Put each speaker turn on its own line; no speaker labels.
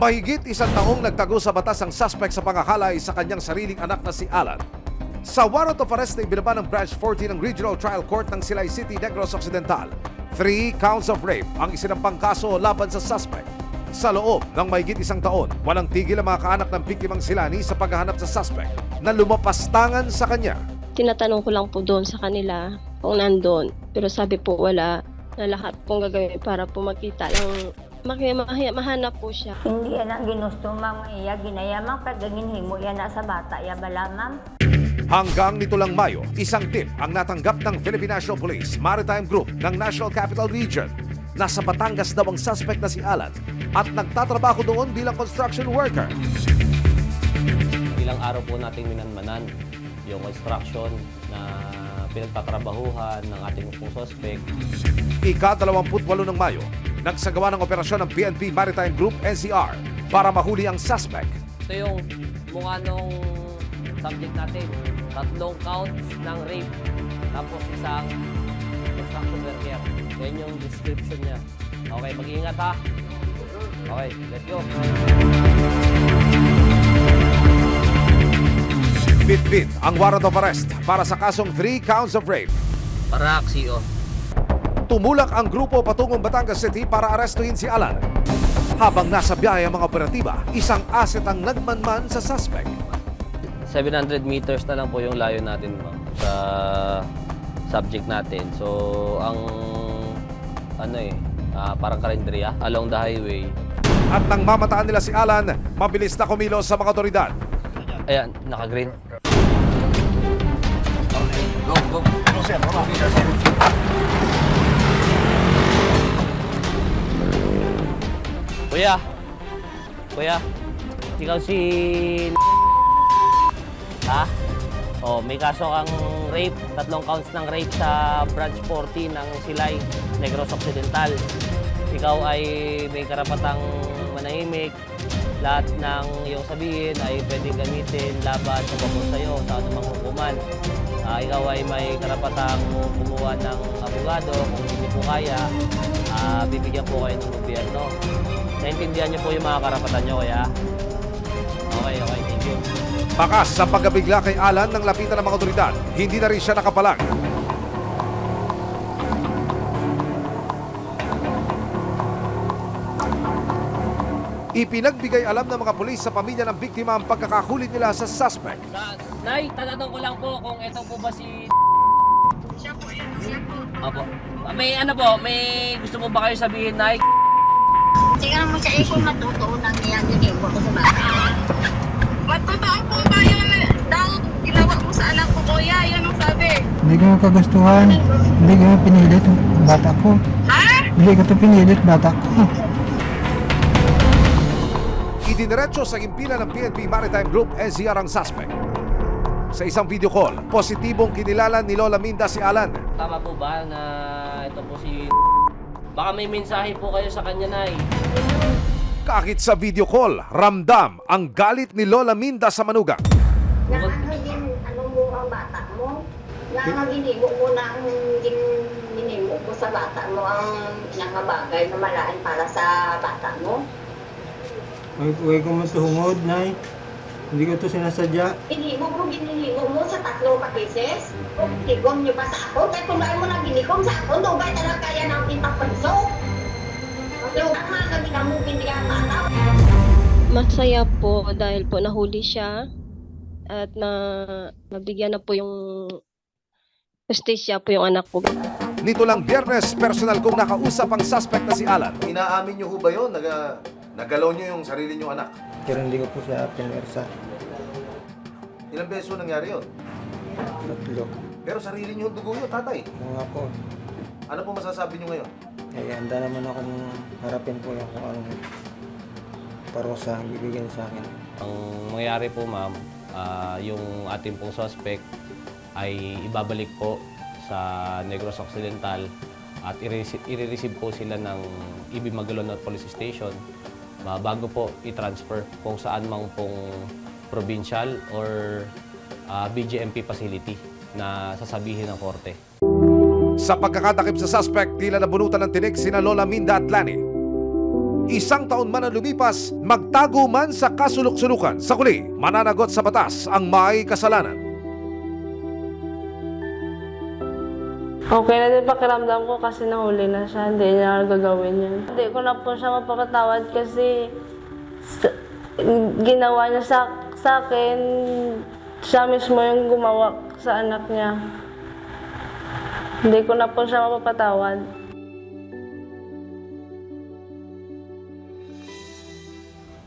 Mahigit isang taong nagtago sa batas ang suspect sa pangahalay sa kanyang sariling anak na si Alan. Sa warrant of arrest na ibinaba ng Branch 14 ng Regional Trial Court ng Silay City, Negros Occidental, 3 counts of rape ang isinampang kaso laban sa suspect. Sa loob ng mahigit isang taon, walang tigil ang mga kaanak ng biktimang silani sa paghahanap sa suspect na lumapastangan sa kanya.
Tinatanong ko lang po doon sa kanila kung nandun. Pero sabi po wala, na lahat pong gagawin para po makita lang, mahanap po siya.
Hindi yan ang ginusto, ma'am. Iya, ginayamang pagdaginhimo yan na sa bata. Ya bala, ma'am.
Hanggang nito lang Mayo, isang tip ang natanggap ng Philippine National Police Maritime Group ng National Capital Region. Nasa Batangas daw ang suspect na si Alan at nagtatrabaho doon bilang construction worker.
Ilang araw po nating minanmanan yung construction na pinagtatrabahuhan ng ating pong suspect.
Ika-28 ng Mayo, nagsagawa ng operasyon ng PNP Maritime Group NCR para mahuli ang suspect.
Ito yung mukha nung subject natin. 3 counts ng rape. Tapos isang construction worker. Yan yung description niya. Okay, mag-iingat ha. Okay, let's go.
Bit-bit ang warrant of arrest para sa kasong 3 counts of rape.
Para aksyo.
Tumulak ang grupo patungong Batangas City para arestuhin si Alan. Habang nasa biyahe ang mga operatiba, isang asset ang nagmanman sa suspect.
700 meters na lang po yung layo natin, ma'am, sa subject natin. So, ang parang karinderya along the highway.
At nang mamataan nila si Alan, mabilis na kumilos sa mga otoridad.
Ayan, naka-green.
Go, go. Ano, sir?
Kuya, ikaw si ha? Oh, may kaso kang rape, 3 counts ng rape sa branch 40 ng Silay, Negros Occidental. Ikaw ay may karapatang manahimik. Lahat ng iyong sabihin ay pwedeng gamitin laban sa babor sa'yo sa anumang hukuman. Ikaw ay may karapatang kumuha ng abogado. Kung hindi po kaya, bibigyan po kayo ng gobyerno. Naintindihan niyo po yung mga karapatan niyo, kaya? Okay, thank you.
Bakas sa pagkabigla kay Alan ng lapitan ng mga otoridad, hindi na rin siya nakapalag. Ipinagbigay alam ng mga pulis sa pamilya ng biktima ang pagkakahuli nila sa suspect.
Nay, tatanong ko lang po kung ito po ba si...
Siya po, siya po.
Opo. May gusto mo ba kayo sabihin, Nay?
Tingnan mo siya, kung matutuon ang iyang ginagawa ko sa bata. Matutuon po ba yun daw ginawa mo sa anak ko, kuya? Yan ang sabi.
Hindi ko kagustuhan. Hindi ko pinilit bata ko.
Ha?
Hindi ko ito pinilit bata ko.
Idiniretso sa impila ng PNP Maritime Group NCR ang suspect. Sa isang video call, positibong kinilala ni Lola Minda si Alan.
Tama po ba na ito po si... Baka may mensahe po kayo sa kanya, Nay.
Kahit sa video call, ramdam ang galit ni Lola Minda sa manugang.
Ano mo ang bata mo? Ginimo mo na ang ginimo mo sa bata mo ang pinakabagay na malaan para sa bata mo.
Huwag ko man tuhungod, Nay. Hindi ko ito sinasadya.
Ginimo mo sa 3 beses. Tigom niyo pa sa ako. Kaya kung dahil mo na ginikom sa ako, dugay talaga kaya ng intang panso. Lugar mga kami na mo hindi ang bata.
Masaya po dahil po nahuli siya at nabigyan na po yung justisya po yung anak ko.
Nito lang Biyernes, personal kong nakausap ang suspect na si Alan.
Inaamin niyo ho ba yun? Nagalaw niyo yung sarili niyong anak?
Pero hindi ko po siya pinersa.
Ilang beses ho nangyari yun?
3.
Pero sarili niyo yung dugo yun, tatay.
Oo nga po.
Ano po masasabi niyo ngayon?
Eh, handa naman akong harapin po yung kung anong parusa bibigyan sa akin.
Ang mangyayari po, ma'am, yung ating pong suspect ay ibabalik po sa Negros Occidental at i-receive po sila ng IB Magalon Police Station bago po i-transfer kung saan mang pong provincial or BGMP facility na sasabihin ng korte.
Sa pagkakatakip sa suspect, tila nabunutan ng tinik sina Lola Minda at Lani. Isang taon man ang lumipas, magtago man sa kasulok-sulukan. Sa huli, mananagot sa batas ang may kasalanan.
Okay na din pakiramdam ko kasi nahuli na siya. Hindi niya gagawin yun. Hindi ko na po siya mapapatawad kasi ginawa niya sa akin. Siya mismo yung gumawa sa anak niya. Hindi ko na po siya mapapatawad.